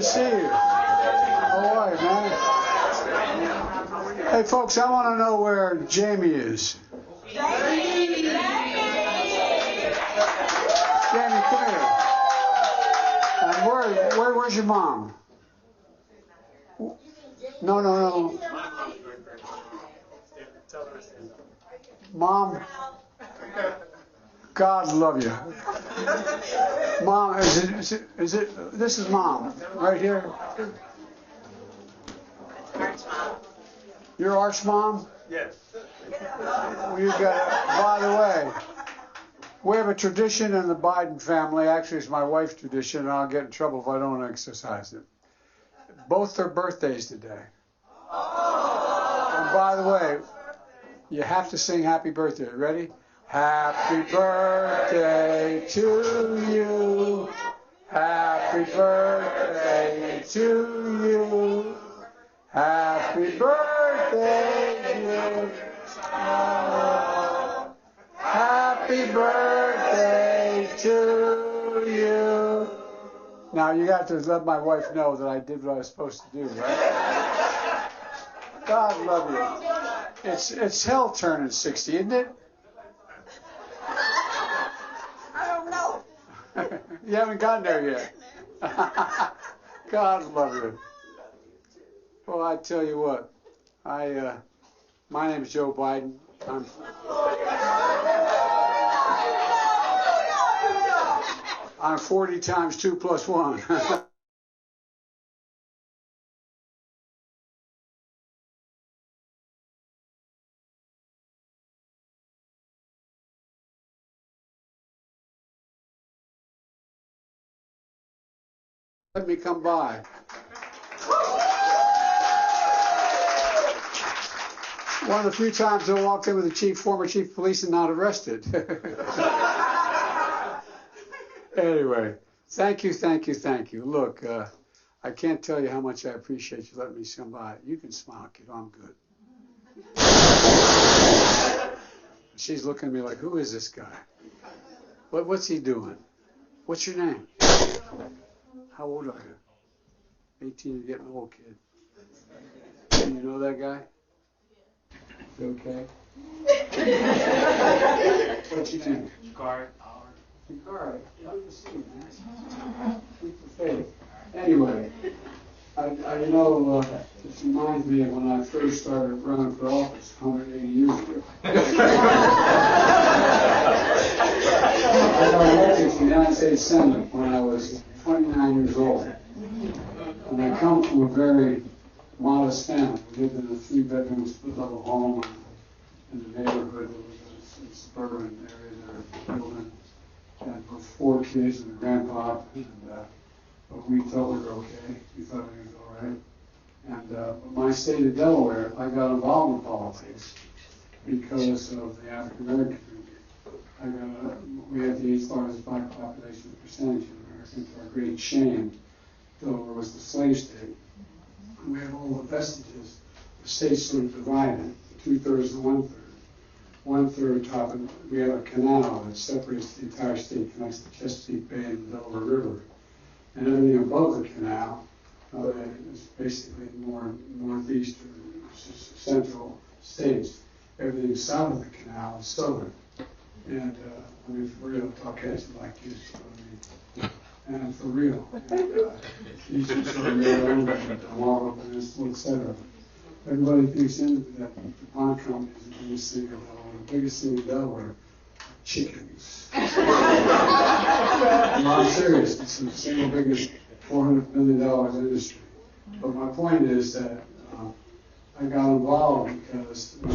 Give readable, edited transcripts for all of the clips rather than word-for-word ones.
see you. How are you, man? Hey, folks, I want to know where Jamie is. Jamie, come here. And where's your mom? No. Mom, God love you. Mom, is it, this is Mom, right here. Arch Mom. Your Arch Mom? Yes. You got, by the way, we have a tradition in the Biden family. Actually, it's my wife's tradition, and I'll get in trouble if I don't exercise it. Both their birthdays today. And by the way, you have to sing happy birthday. Ready? Happy birthday to you. Happy birthday to you. Happy birthday, dear. Happy birthday to you. Now you got to let my wife know that I did what I was supposed to do, right? God love you. It's hell turning 60, isn't it? I don't know. You haven't gotten there yet. God love you. Well, I tell you what, my name is Joe Biden. I'm 40 times 2 plus 1. Let me come by. One of the few times I walked in with the former chief of police and not arrested. Anyway, thank you. Look, I can't tell you how much I appreciate you letting me come by. You can smile, kid. I'm good. She's looking at me like, who is this guy? What's he doing? What's your name? How old are you? 18, you're getting old, kid. Do you know that guy? You okay? What's your name? Car. Good to see you, man. Keep the faith. Anyway, I know this reminds me of when I first started running for office 180 years ago. I got elected to the United States Senate when I was 29 years old. And I come from a very modest family. We lived in a 3-bedroom split-level home in the neighborhood. It was a suburban area there, building. And with 4 kids and a grandpa, and but we thought we were okay. We thought everything was all right. And my state of Delaware, I got involved in politics because of the African American community. We had the 8th largest black population percentage in America. To our great shame, Delaware was the slave state. And we have all the vestiges. The state's sort of divided, 2/3 and 1/3. 1/3 top, and we have a canal that separates the entire state, connects the Chesapeake Bay and the Delaware River. And everything above the canal is basically more northeast or central states. Everything south of the canal is southern. And I mean, for real, Caucasian like you, so I mean, and for real. East is sort of Maryland, the Marble Peninsula, etc. Everybody thinks that the pond company is the biggest thing in Delaware. The biggest thing in Delaware, chickens. I'm serious. It's the single biggest $400 million industry. But my point is that I got involved because when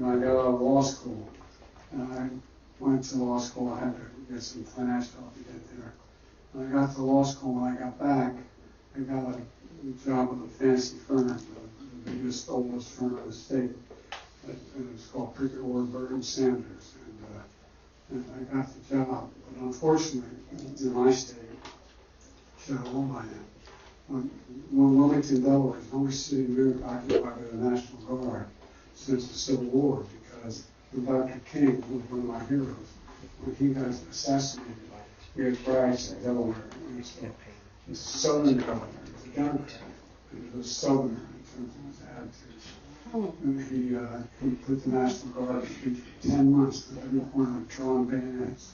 I got out of law school, and I went to law school, I had to get some financial help to get there. When I got to law school, when I got back, I got a job with a fancy firm, the biggest, oldest firm in the state. And it was called Prickett, Ward, and Sanders. And I got the job. But unfortunately, in my state, should have won by now. When Wilmington, Delaware is the only city in America occupied by the National Guard since the Civil War, because when Dr. King was one of my heroes. When he got assassinated, we had riots in Delaware. And so the Southern governor, the Democrat, he was a Southerner in terms of his attitudes. And he put the National Guard on for 10 months at every corner of drawing bayonets.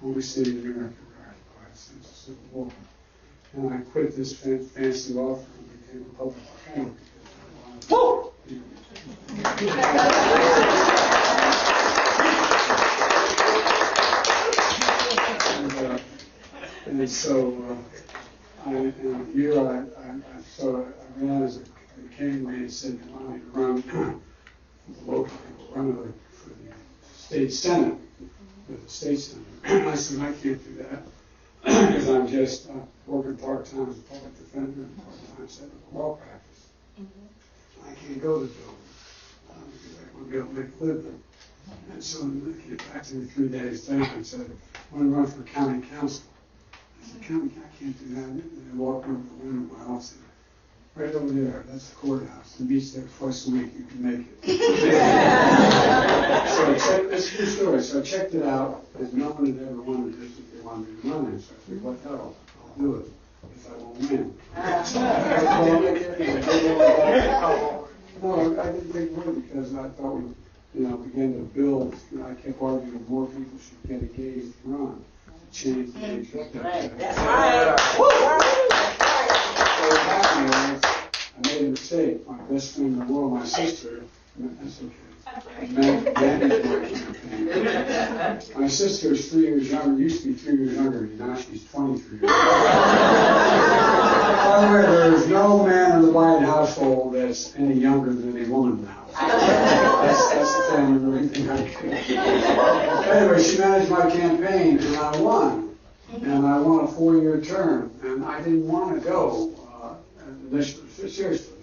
Only city in America where occupied since the Civil War. And I quit this fancy law firm and became a public defender because I wanted and so in a year I ran as a candidate and said, I wanted to run for the local people, run for the state senate, with the state senate. I said, I can't do that because I'm just working part-time as a public defender and part-time setting up law practice. I can't go to Dover because I won't be able to make a living. And so he came back to me 3 days later and said, I want to run for county council. I said, county, I can't do that. And I walked over the window of my office and right over there, that's the courthouse. The meets there twice a week, you can make it. So I checked, that's a true story. So I checked it out, because no one had ever wanted this if they wanted me to run it. So I said, what the hell, I'll do it if I won't win. No, I didn't think it would because I thought we, began to build. I kept arguing more people should get engaged and run. Change the age up there. That's right. So what happened was, I made a mistake. My best friend in the world, my sister, that's okay. Managed my campaign. My sister is 3 years younger, used to be 3 years younger than me, now she's 23 years old. By the way, there is no man in the Biden household that's any younger than any woman in the house. That's the family thing I can. Anyway, she managed my campaign, and I won. And I won a 4-year term, and I didn't want to go initially, seriously.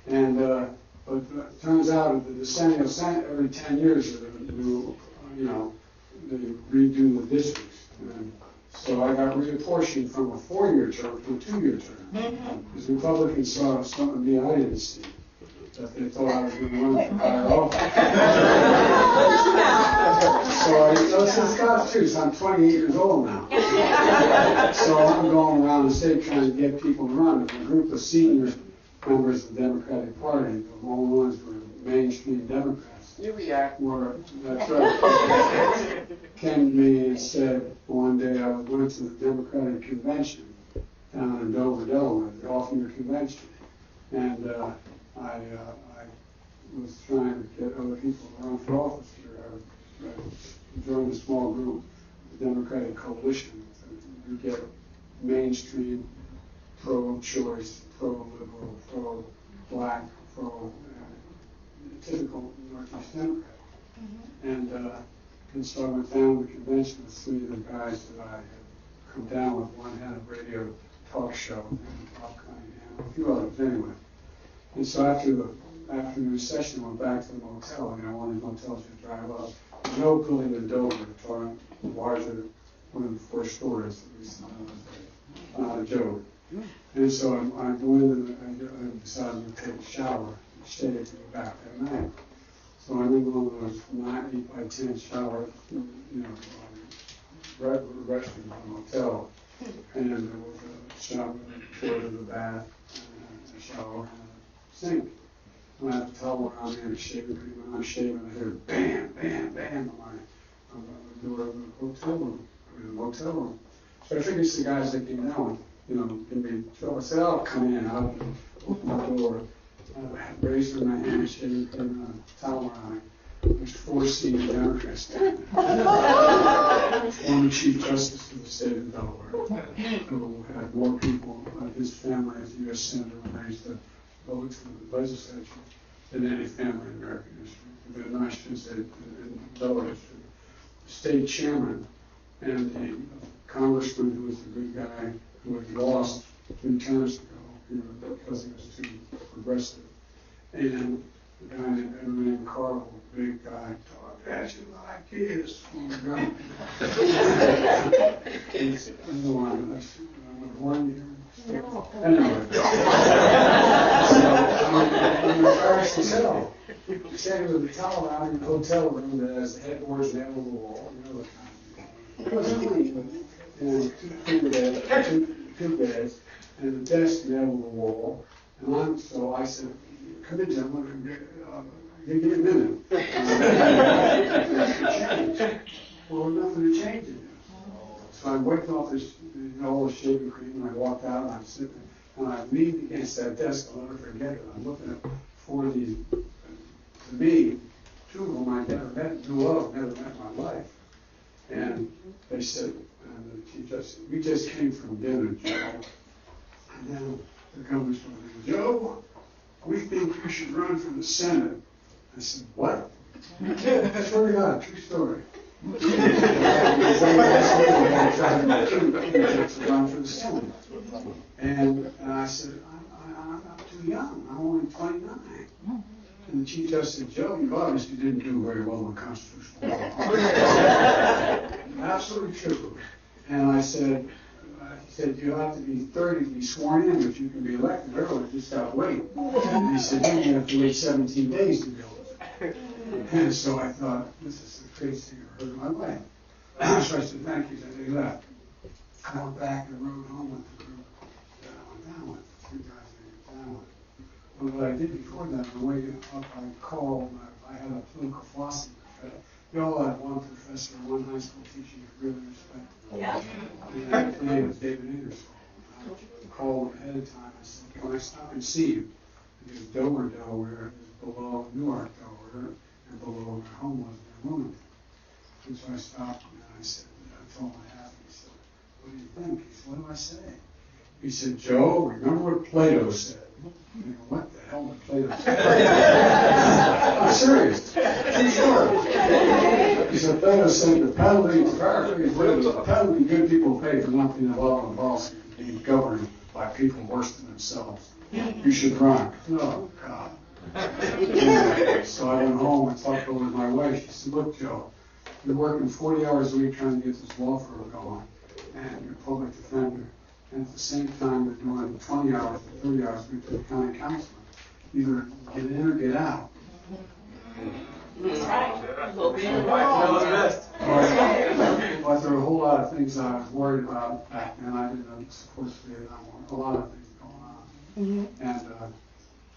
And but it turns out that the decennial Senate every 10 years they redo the districts. And so I got reapportioned from a 4-year term to a 2-year term. Because Republicans saw something in me I didn't see, that they thought I was going to run for higher office. So it's God's truth. I'm 28 years old now. So I'm going around the state trying to get people to run. A group of senior members of the Democratic Party, the only ones were mainstream Democrats. Here we are. That's right. Came to me and said one day I went to the Democratic convention down in Dover, Delaware, the off-year convention, and I was trying to get other people to run for office here. I joined a small group, the Democratic Coalition, to get mainstream, pro-choice, pro-liberal, pro-black, typical Northeast Democrat. And so I went down to the convention with 3 of the guys that I had come down with. One had a radio talk show, and a few others anyway. And so after the afternoon session, I went back to the motel. One of these motels you drive up. There's no building in Dover, far larger, one of the 4 stories, at least not a joke. And so I go in and I decided to take a shower and shave to go back that night. So I'm in one of those 8 by 10 shower, restroom in the motel. And there was a shower, a toilet, a bath, and a shower, and a sink. And I have to towel around me and a shaving cream. When I'm shaving, I hear bam, bam, bam on the door of the hotel room, or the motel room. So I figured it's the guys that came down, give me trouble. I said, I'll come in, I'll open the door. I had a razor in my hand, shaving cream, and a towel around me. There's 4 senior Democrats standing there. Former Chief Justice of the state of Delaware, who had more people, his family as a U.S. Senator when I used to go to the legislature than any family in American history. The United States in Delaware history. The state chairman and the congressman who was a good guy who had lost 3 terms ago because he was too progressive. And the guy named Carl, a big guy, talked at you like this. I'm the one that's warn you. Anyway, so I'm embarrassed as hell. Standing with a towel around in a hotel room that has the headboards nailed to the wall, the kind of thing. It was only, 2 beds, and the desk nailed the wall. And so I said, come in, gentlemen, give me a minute. Well, nothing to change it. So I wiped off all the shaving cream, and I walked out, and I'm sitting there, and I leaned against that desk. I'll never forget it. I'm looking at four of these, to me, two of them I never met, never met in my life. And they said, we just came from dinner, Joe. And then the governor said, Joe, we think you should run for the Senate. I said, what? Swear to God, true story. Run for the Senate. And I said, I'm not too young. I'm only 29. And the Chief Justice said, Joe, you obviously didn't do very well in constitutional law. Absolutely true. And I said, he said, you have to be 30 to be sworn in, but you can be elected early, just gotta wait. And he said, you have to wait 17 days to go. And so I thought, this is the craziest thing I've heard in my life. So I said, thank you, and they left. I went back and rode home with the group that I went down with, two guys I went down with. But what I did before that, on the way up, I called, I had a political philosophy professor. We all had one professor, one high school teacher you really respect. And his name was David Ingersoll. I called him ahead of time. I said, can I stop and see you? Because Dover, Delaware is below Newark, Delaware, and below where home was in Wilmington. And so I stopped and I said, I told him what happened. He said, what do you think? He said, what do I say? He said, Joe, remember what Plato said? I go, what the hell did Plato say? I'm serious. True story. He said, Plato said, the penalty good people pay for not being involved in policy is being governed by people worse than themselves. You should run. Oh, God. So I went home and talked over to my wife. She said, look, Joe, you're working 40 hours a week trying to get this law firm going, and you're a public defender. And at the same time, you're doing 20 hours or 30 hours a week to the county councilman. Either get in or get out. That's right. We'll be in the But there were a whole lot of things I was worried about back then. I didn't support Vietnam War. A lot of things going on. And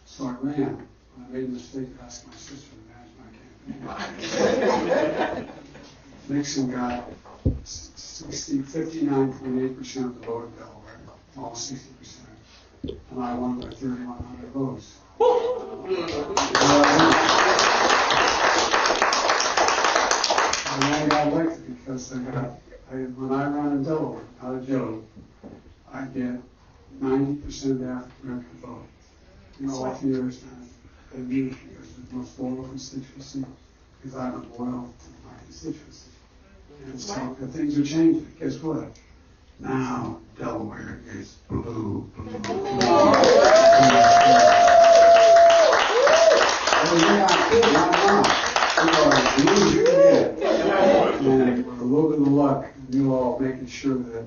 so I ran. I made a mistake of asking my sister to manage my campaign. Nixon got 59.8% of the vote in Delaware, almost 60%. And I won by 3,100 votes. And I got elected because when I run in Delaware, out of Joe, I get 90% of the African American vote. All 3 years now, and me, because it's the most loyal constituency, because I'm loyal to my constituency. And so the things are changing. Guess what? Now Delaware is blue. And with a little bit of luck, you all making sure that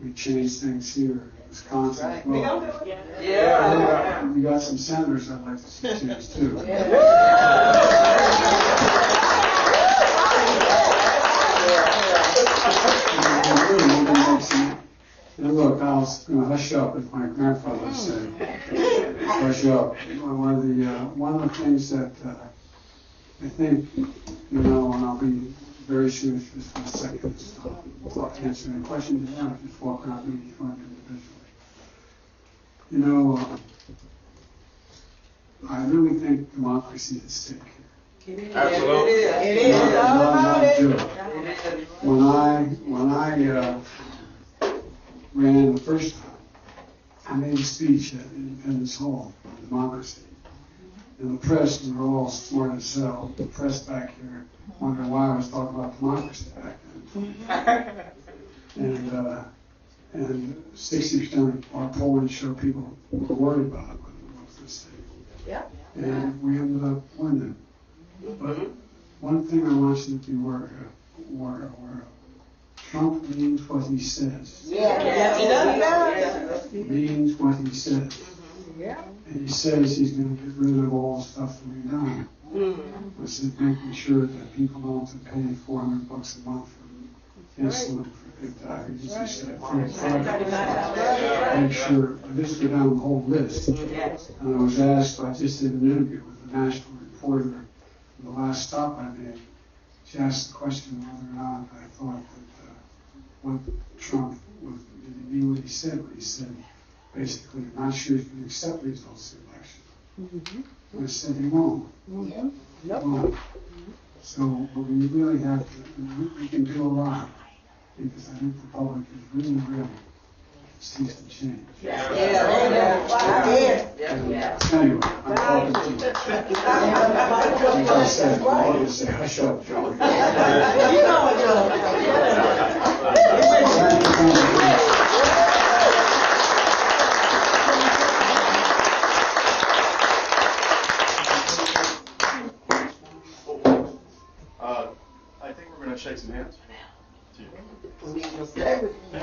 we change things here in Wisconsin as well. Yeah. We got some senators I'd like to see change too. And look, I was going to hush up, as my grandfather would say. Hush up. One of the things that I think, and I'll be very serious just for a second, so I'll answer any questions you have, just walk around me if you want individually. I really think democracy is at stake here. Absolutely. It is. When I ran the first time, I made a speech at Independence Hall on democracy. And the press, we were all smart as hell. The press back here wondered why I was talking about democracy back then. And 60% of our polling showed people were worried about it when it was this thing. Yeah. And we ended up winning. But one thing I want you to be aware of, Trump means what he says. Yes, he does. He means what he says. Yeah. And he says he's going to get rid of all the stuff that we've done. I said making sure that people don't have to pay $400 a month insulin for good diabetes. He said, make sure, I just go down the whole list. And I was asked, I just did an interview with the national reporter in the last stop I made. She asked the question whether or not I thought that what Trump, did he mean what he said? What he said, basically, I'm not sure he's going to accept results of the election. And I said he won't. He won't. So we really have to, we can do a lot, because I think the public is really ready to see some change. Anyway, I'm talking to you. Like I said, I wanted to say, hush up, Joe. I think we're going to shake some hands. We can stay with you.